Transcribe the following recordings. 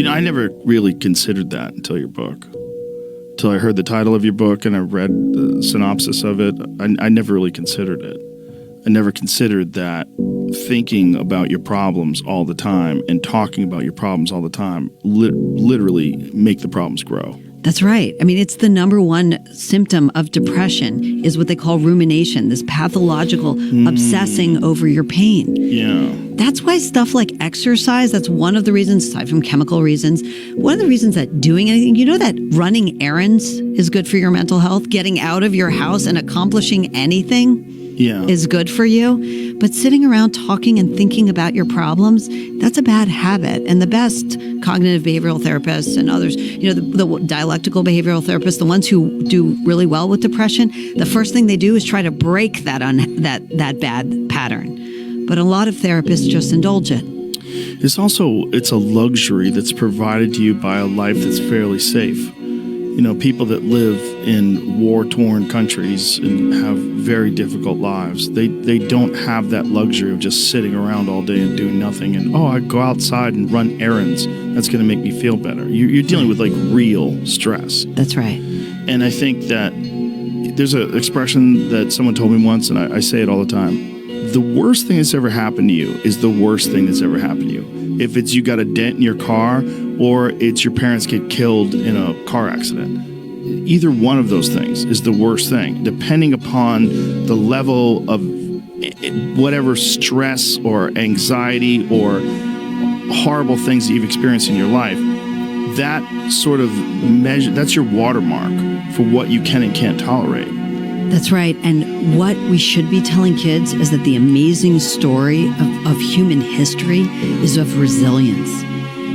I never really considered that until your book. Until I heard the title of your book and I read the synopsis of it, I never really considered it. I never considered that thinking about your problems all the time and talking about your problems all the time literally make the problems grow. That's right. I mean, it's the number one symptom of depression is what they call rumination, this pathological obsessing over your pain. Yeah. That's why stuff like exercise, that's one of the reasons, aside from chemical reasons, one of the reasons that doing anything, that running errands is good for your mental health, getting out of your house and accomplishing anything is good for you. But sitting around talking and thinking about your problems, that's a bad habit. And the best cognitive behavioral therapists and others, the dialectical behavioral therapists, the ones who do really well with depression, the first thing they do is try to break that bad pattern. But a lot of therapists just indulge it. It's a luxury that's provided to you by a life that's fairly safe. People that live in war-torn countries and have very difficult lives, they don't have that luxury of just sitting around all day and doing nothing and, I go outside and run errands. That's going to make me feel better. You're dealing with real stress. That's right. And I think that there's an expression that someone told me once, and I say it all the time. The worst thing that's ever happened to you is the worst thing that's ever happened to you. If it's you got a dent in your car or it's your parents get killed in a car accident, either one of those things is the worst thing, depending upon the level of whatever stress or anxiety or horrible things that you've experienced in your life. That sort of measure, that's your watermark for what you can and can't tolerate. That's right. And what we should be telling kids is that the amazing story of human history is of resilience.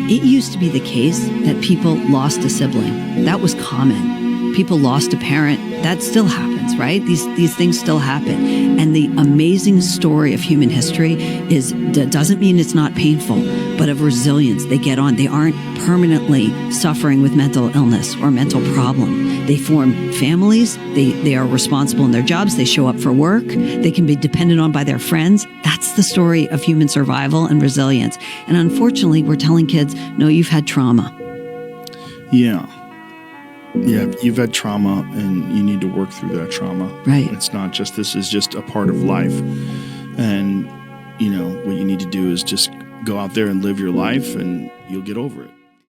It used to be the case that people lost a sibling. That was common. People lost a parent. That still happens, right? These things still happen. And the amazing story of human history doesn't mean it's not painful, but of resilience. They get on. They aren't permanently suffering with mental illness or mental problem. They form families. They are responsible in their jobs. They show up for work. They can be depended on by their friends. That's the story of human survival and resilience. And unfortunately, we're telling kids, no, you've had trauma. Yeah. Yeah, you've had trauma and you need to work through that trauma. Right. It's not just, this is just a part of life. And, what you need to do is just go out there and live your life and you'll get over it.